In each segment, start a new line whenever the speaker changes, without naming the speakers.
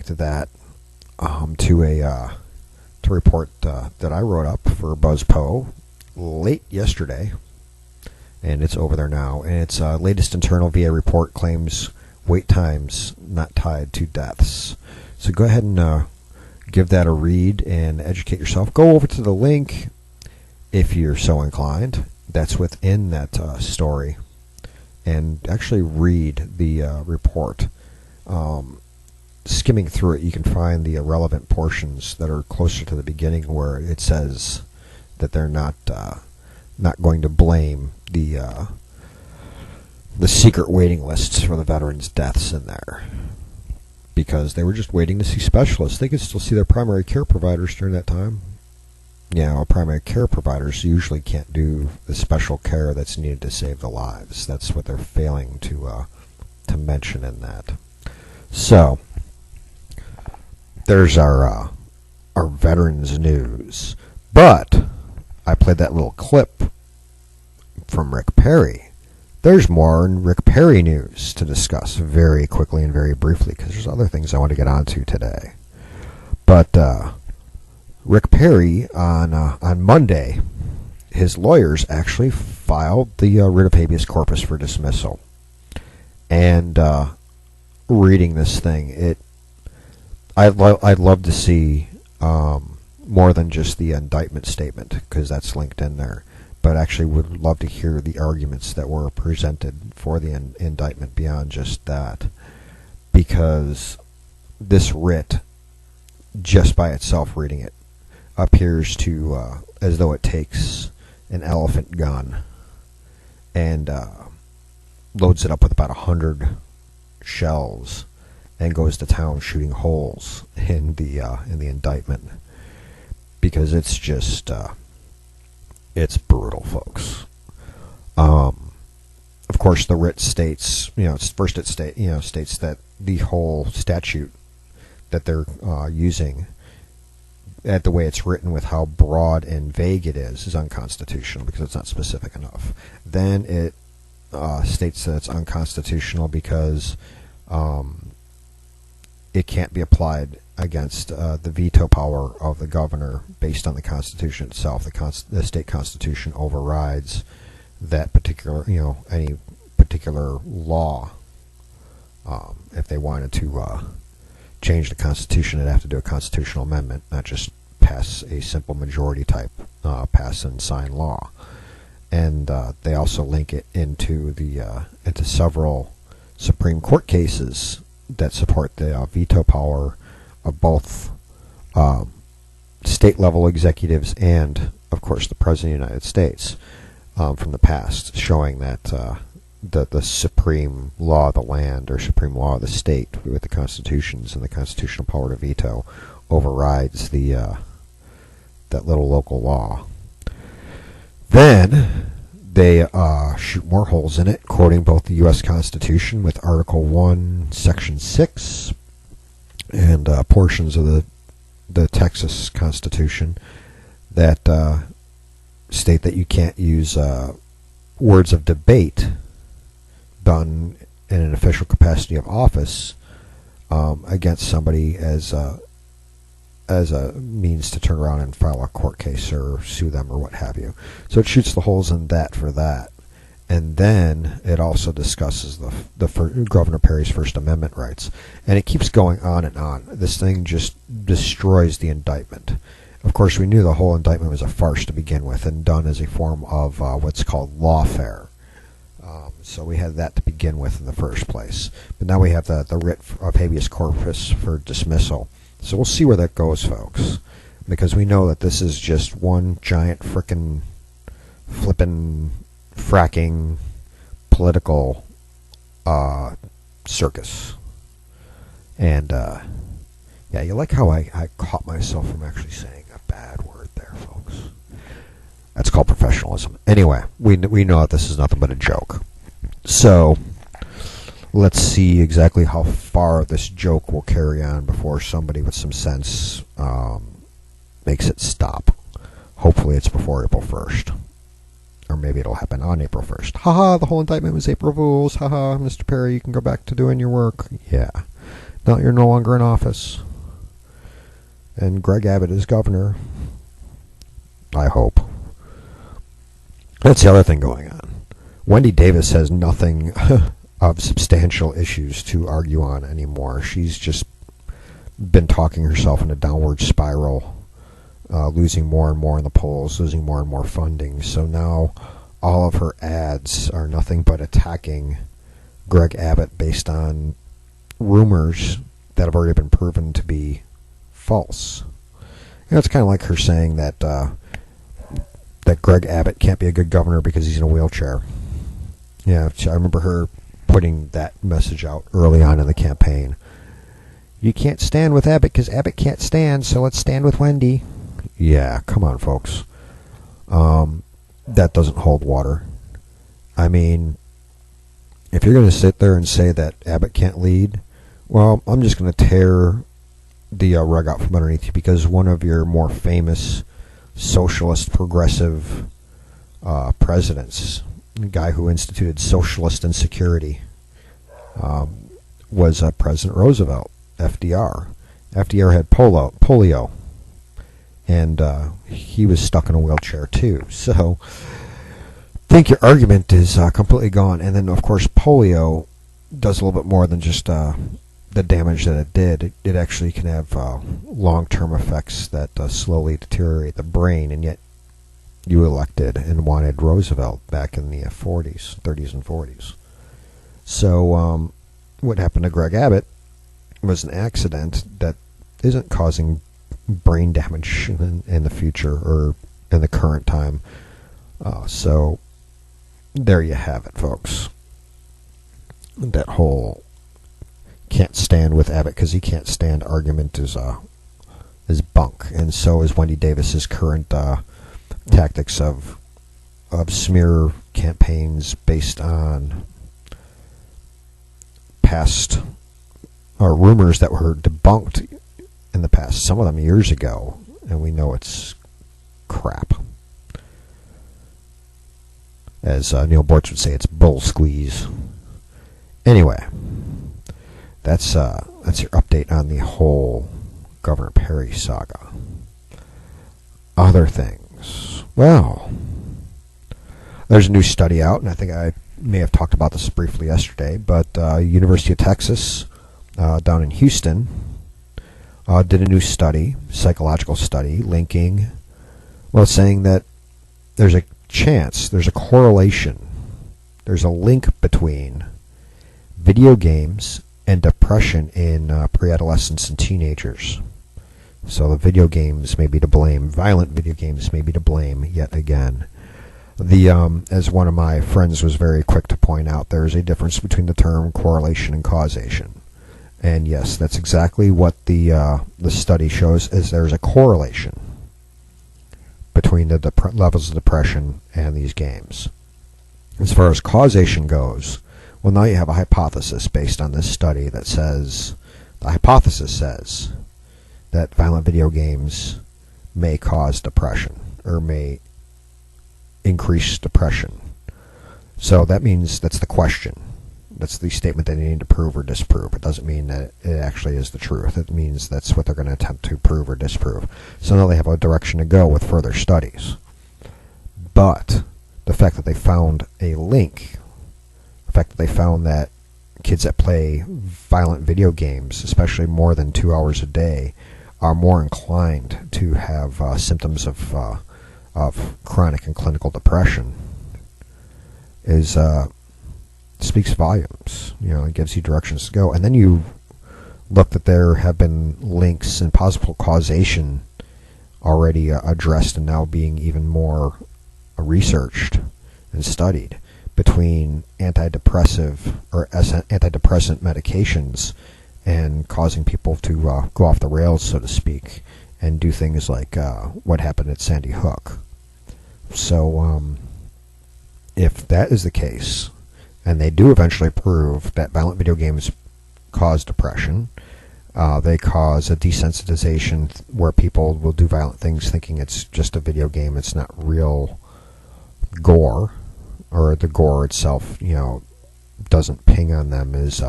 to that to a report that I wrote up for BuzzPo late yesterday, and it's over there now. And it's latest internal VA report claims wait times not tied to deaths. So go ahead and give that a read and educate yourself. Go over to the link if you're so inclined. That's within that story, and actually read the report. Skimming through it, you can find the relevant portions that are closer to the beginning, where it says that they're not going to blame the secret waiting lists for the veterans' deaths in there, because they were just waiting to see specialists. They could still see their primary care providers during that time. Primary care providers usually can't do the special care that's needed to save the lives. That's what they're failing to mention in that. So there's our veterans news. But I played that little clip from Rick Perry. There's more Rick Perry news to discuss very quickly and very briefly, because there's other things I want to get onto today. But Rick Perry, on Monday, his lawyers actually filed the writ of habeas corpus for dismissal. And reading this thing, I'd love to see more than just the indictment statement, because that's linked in there, but actually would love to hear the arguments that were presented for the indictment beyond just that, because this writ, just by itself reading it, appears to as though it takes an elephant gun and loads it up with about 100 shells and goes to town shooting holes in the indictment, because it's just it's brutal, folks. Of course, the writ states, states that the whole statute that they're using, at the way it's written with how broad and vague it is unconstitutional, because it's not specific enough. Then it states that it's unconstitutional because it can't be applied against the veto power of the governor based on the Constitution itself. The state constitution overrides that particular, any particular law. If they wanted to change the Constitution, they'd have to do a constitutional amendment, not just pass a simple majority type pass and sign law. And they also link it into several Supreme Court cases that support the veto power of both state level executives and, of course, the President of the United States from the past, showing that the supreme law of the land, or supreme law of the state, with the constitutions and the constitutional power to veto, overrides that little local law. Then they shoot more holes in it, quoting both the U.S. Constitution with Article 1, Section 6, and portions of the Texas Constitution that state that you can't use words of debate done in an official capacity of office against somebody as a means to turn around and file a court case or sue them or what have you. So it shoots the holes in that for that. And then it also discusses the Governor Perry's First Amendment rights. And it keeps going on and on. This thing just destroys the indictment. Of course, we knew the whole indictment was a farce to begin with, and done as a form of what's called lawfare. So we had that to begin with in the first place. But now we have the writ of habeas corpus for dismissal. So we'll see where that goes, folks, because we know that this is just one giant frickin' flippin' fracking political circus. And you like how I caught myself from actually saying a bad word there, folks. That's called professionalism. Anyway, we know that this is nothing but a joke. So let's see exactly how far this joke will carry on before somebody with some sense makes it stop. Hopefully it's before April 1st. Or maybe it'll happen on April 1st. Haha, the whole indictment was April Fools. Haha, Mr. Perry, you can go back to doing your work. Yeah. Now you're no longer in office. And Greg Abbott is governor. I hope. That's the other thing going on. Wendy Davis has nothing of substantial issues to argue on anymore. She's just been talking herself in a downward spiral, losing more and more in the polls, losing more and more funding. So now all of her ads are nothing but attacking Greg Abbott based on rumors that have already been proven to be false. You know, it's kind of like her saying that that Greg Abbott can't be a good governor because he's in a wheelchair. Yeah, I remember her putting that message out early on in the campaign. You can't stand with Abbott because Abbott can't stand, so let's stand with Wendy. Yeah, come on, folks. That doesn't hold water. I mean, if you're going to sit there and say that Abbott can't lead, well, I'm just going to tear the rug out from underneath you, because one of your more famous socialist progressive presidents, the guy who instituted socialist insecurity, was President Roosevelt, FDR. FDR had polio, and he was stuck in a wheelchair too. So I think your argument is completely gone. And then, of course, polio does a little bit more than just the damage that it did. It actually can have long-term effects that slowly deteriorate the brain, and yet you elected and wanted Roosevelt back in the 30s and 40s. So what happened to Greg Abbott was an accident that isn't causing brain damage in the future or in the current time. So there you have it, folks. That whole can't stand with Abbott because he can't stand argument is bunk, and so is Wendy Davis's current tactics of smear campaigns based on past rumors that were debunked in the past, some of them years ago, and we know it's crap. As Neil Bortz would say, it's bull squeeze. Anyway, that's your update on the whole Governor Perry saga. Other things. Well, there's a new study out, and I think I may have talked about this briefly yesterday, but University of Texas down in Houston did a new study, psychological study, linking, well, saying that there's a chance, there's a correlation, there's a link between video games and depression in pre-adolescents and teenagers. So the video games may be to blame. Violent video games may be to blame yet again. As one of my friends was very quick to point out, there is a difference between the term correlation and causation. And yes, that's exactly what the study shows, is there's a correlation between the levels of depression and these games. As far as causation goes, well, now you have a hypothesis based on this study that says, the hypothesis says that violent video games may cause depression or may increase depression. So that means that's the question. That's the statement that they need to prove or disprove. It doesn't mean that it actually is the truth. It means that's what they're going to attempt to prove or disprove. So now they have a direction to go with further studies. But the fact that they found a link, the fact that they found that kids that play violent video games, especially more than 2 hours a day, are more inclined to have symptoms of chronic and clinical depression, is speaks volumes. You know, it gives you directions to go. And then you look that there have been links and possible causation already addressed and now being even more researched and studied between antidepressive or antidepressant medications and causing people to go off the rails, so to speak, and do things like what happened at Sandy Hook. So if that is the case, and they do eventually prove that violent video games cause depression, they cause a desensitization where people will do violent things thinking it's just a video game, it's not real gore, or the gore itself, you know, doesn't ping on them as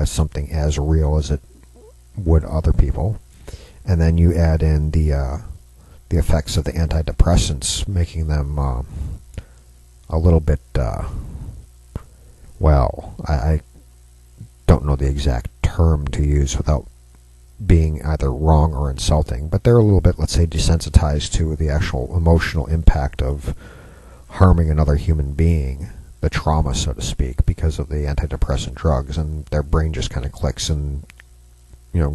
something as real as it would other people. And then you add in the effects of the antidepressants, making them a little bit, I don't know the exact term to use without being either wrong or insulting, but they're a little bit, let's say, desensitized to the actual emotional impact of harming another human being, the trauma, so to speak, because of the antidepressant drugs, and their brain just kind of clicks and,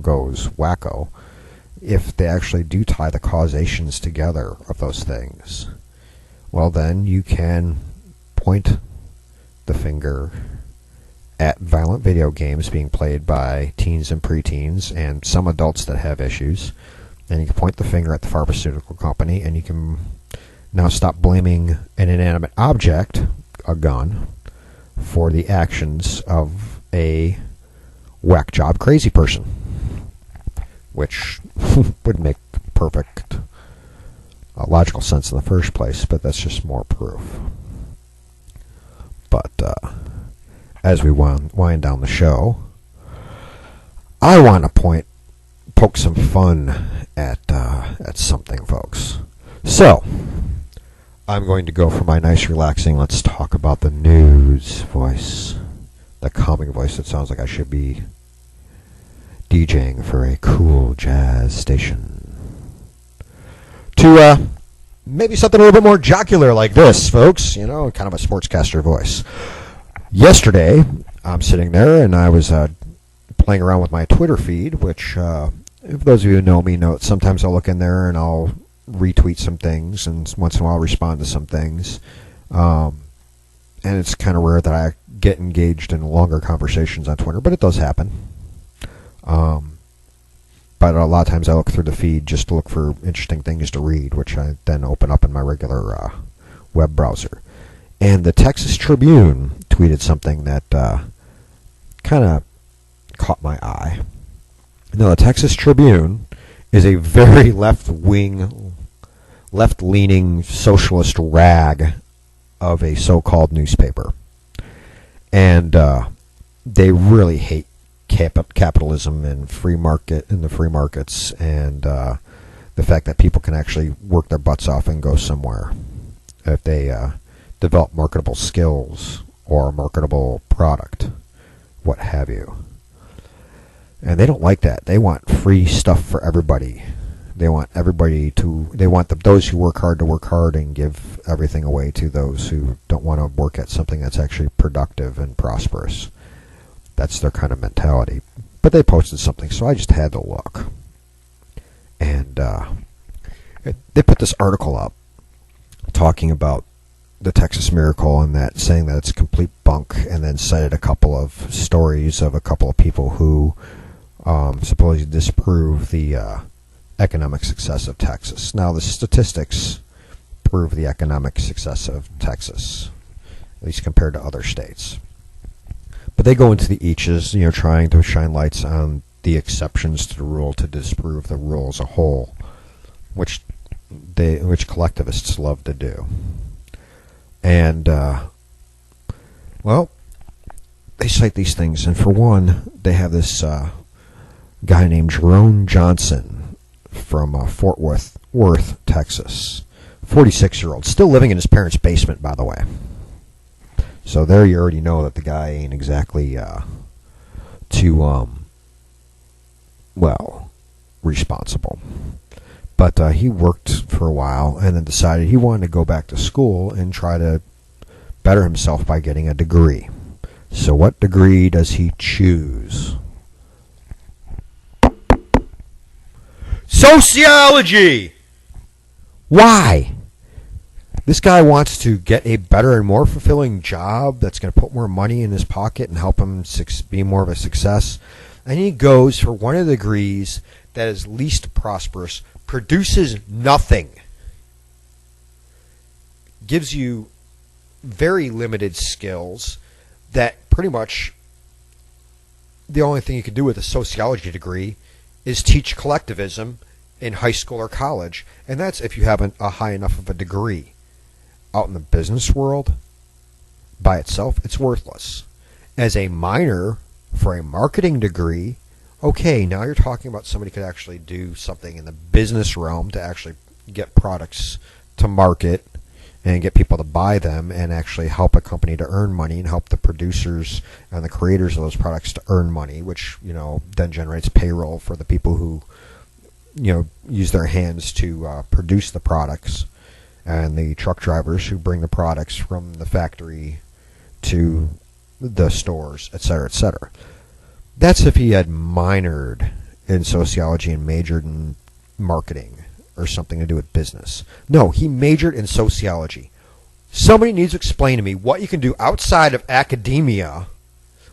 goes wacko. If they actually do tie the causations together of those things, well, then you can point the finger at violent video games being played by teens and preteens and some adults that have issues, and you can point the finger at the pharmaceutical company, and you can now stop blaming an inanimate object, a gun, for the actions of a whack job crazy person, which would make perfect logical sense in the first place, but that's just more proof. But as we wind down the show, I want to poke some fun at something, folks. So, I'm going to go for my nice, relaxing, let's talk about the news voice, the calming voice that sounds like I should be DJing for a cool jazz station, to maybe something a little bit more jocular like this, folks, kind of a sportscaster voice. Yesterday, I'm sitting there, and I was playing around with my Twitter feed, which, if those of you who know me know, sometimes I'll look in there and I'll retweet some things, and once in a while respond to some things. And it's kind of rare that I get engaged in longer conversations on Twitter, but it does happen. But a lot of times I look through the feed just to look for interesting things to read, which I then open up in my regular web browser. And the Texas Tribune tweeted something that kind of caught my eye. Now, the Texas Tribune is a very left-leaning socialist rag of a so-called newspaper. And they really hate capitalism and the free markets, and the fact that people can actually work their butts off and go somewhere if they develop marketable skills or a marketable product, what have you. And they don't like that. They want free stuff for everybody. They want those who work hard to work hard and give everything away to those who don't want to work at something that's actually productive and prosperous. That's their kind of mentality. But they posted something, so I just had to look. And they put this article up talking about the Texas Miracle and saying that it's complete bunk, and then cited a couple of stories of a couple of people who supposedly disprove the economic success of Texas. Now, the statistics prove the economic success of Texas, at least compared to other states. But they go into the eaches, trying to shine lights on the exceptions to the rule to disprove the rule as a whole, which collectivists love to do. And, they cite these things. And for one, they have this guy named Jerome Johnson from Fort Worth, Texas. 46-year-old. Still living in his parents' basement, by the way. So there you already know that the guy ain't exactly responsible. But he worked for a while and then decided he wanted to go back to school and try to better himself by getting a degree. So what degree does he choose? Sociology! Why? This guy wants to get a better and more fulfilling job that's going to put more money in his pocket and help him be more of a success. And he goes for one of the degrees that is least prosperous, produces nothing, gives you very limited skills that pretty much the only thing you can do with a sociology degree is teach collectivism in high school or college. And that's if you have a high enough of a degree. Out in the business world, by itself, it's worthless. As a minor for a marketing degree Okay, now you're talking about somebody could actually do something in the business realm to actually get products to market and get people to buy them and actually help a company to earn money and help the producers and the creators of those products to earn money, which, then generates payroll for the people who, use their hands to produce the products, and the truck drivers who bring the products from the factory to the stores, etc., etc. That's if he had minored in sociology and majored in marketing or something to do with business. No, he majored in sociology. Somebody needs to explain to me what you can do outside of academia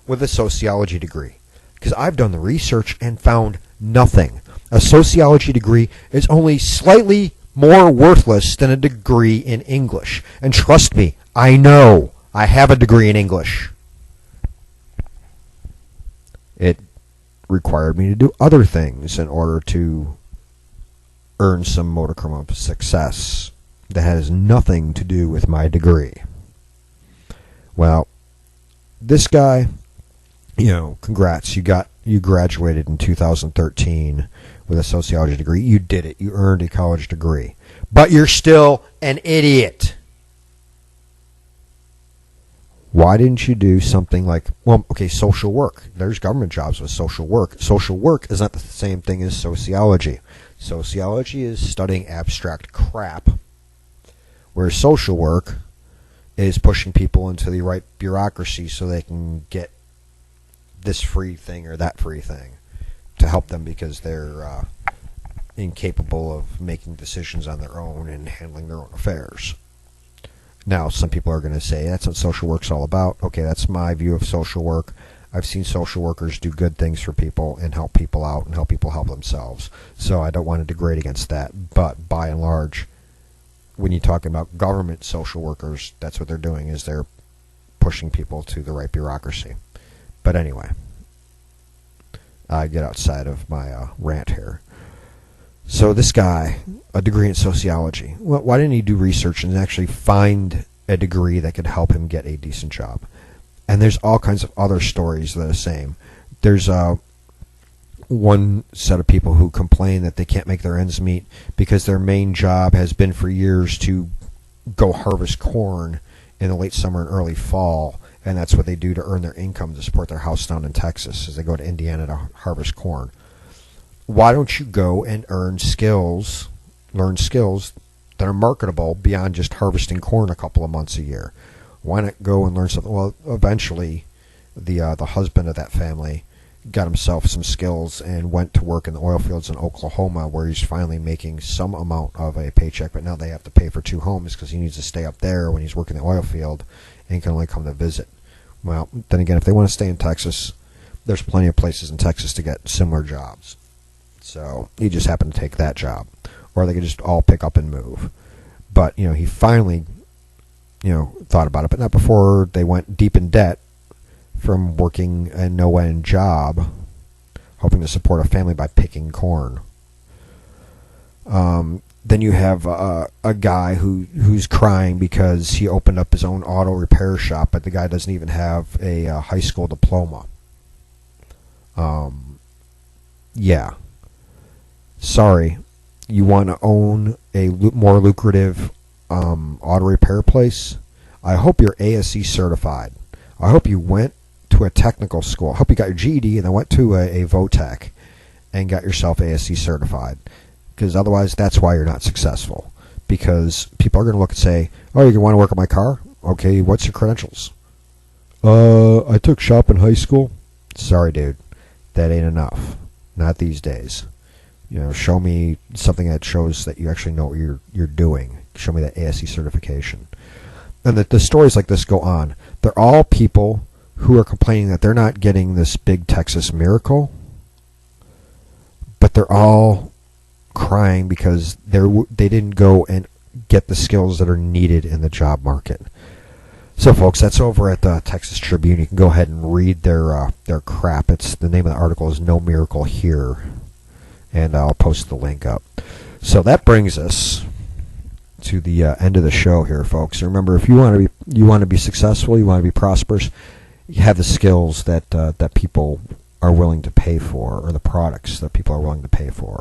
with a sociology degree, because I've done the research and found nothing. A sociology degree is only slightly more worthless than a degree in English. And trust me, I know. I have a degree in English. It required me to do other things in order to earn some modicum of success that has nothing to do with my degree. Well, this guy, congrats. You graduated in 2013 with a sociology degree. You did it. You earned a college degree. But you're still an idiot. Why didn't you do something like, social work? There's government jobs with social work. Social work is not the same thing as sociology. Sociology is studying abstract crap, whereas social work is pushing people into the right bureaucracy so they can get this free thing or that free thing to help them because they're incapable of making decisions on their own and handling their own affairs. Now, some people are going to say, that's what social work's all about. Okay, that's my view of social work. I've seen social workers do good things for people and help people out and help people help themselves. So I don't want to degrade against that. But by and large, when you're talking about government social workers, that's what they're doing, is they're pushing people to the right bureaucracy. But anyway, I get outside of my rant here. So this guy, a degree in sociology, well, why didn't he do research and actually find a degree that could help him get a decent job? And there's all kinds of other stories that are the same. There's one set of people who complain that they can't make their ends meet because their main job has been for years to go harvest corn in the late summer and early fall, and that's what they do to earn their income to support their house down in Texas, as they go to Indiana to harvest corn. Why don't you go and learn skills that are marketable beyond just harvesting corn a couple of months a year? Why not go and learn something? Well, eventually, the husband of that family got himself some skills and went to work in the oil fields in Oklahoma, where he's finally making some amount of a paycheck, but now they have to pay for 2 homes because he needs to stay up there when he's working the oil field and can only come to visit. Well, then again, if they want to stay in Texas, there's plenty of places in Texas to get similar jobs. So he just happened to take that job. Or they could just all pick up and move. But, he finally, thought about it, but not before they went deep in debt from working a no-end job, hoping to support a family by picking corn. Then you have a guy who's crying because he opened up his own auto repair shop, but the guy doesn't even have a high school diploma. Yeah. Sorry, you want to own a more lucrative auto repair place? I hope you're ASE certified. I hope you went to a technical school. I hope you got your GED and then went to a VOTEC and got yourself ASE certified. Because otherwise, that's why you're not successful. Because people are going to look and say, oh, you want to work on my car? Okay, what's your credentials? I took shop in high school. Sorry, dude. That ain't enough. Not these days. Show me something that shows that you actually know what you're doing. Show me that ASE certification. And the stories like this go on. They're all people who are complaining that they're not getting this big Texas miracle, but they're all crying because they didn't go and get the skills that are needed in the job market. So, folks, that's over at the Texas Tribune. You can go ahead and read their crap. It's the name of the article is "No Miracle Here," and I'll post the link up. So that brings us to the end of the show here, folks. Remember, if you want to be successful, you want to be prosperous, you have the skills that people are willing to pay for, or the products that people are willing to pay for.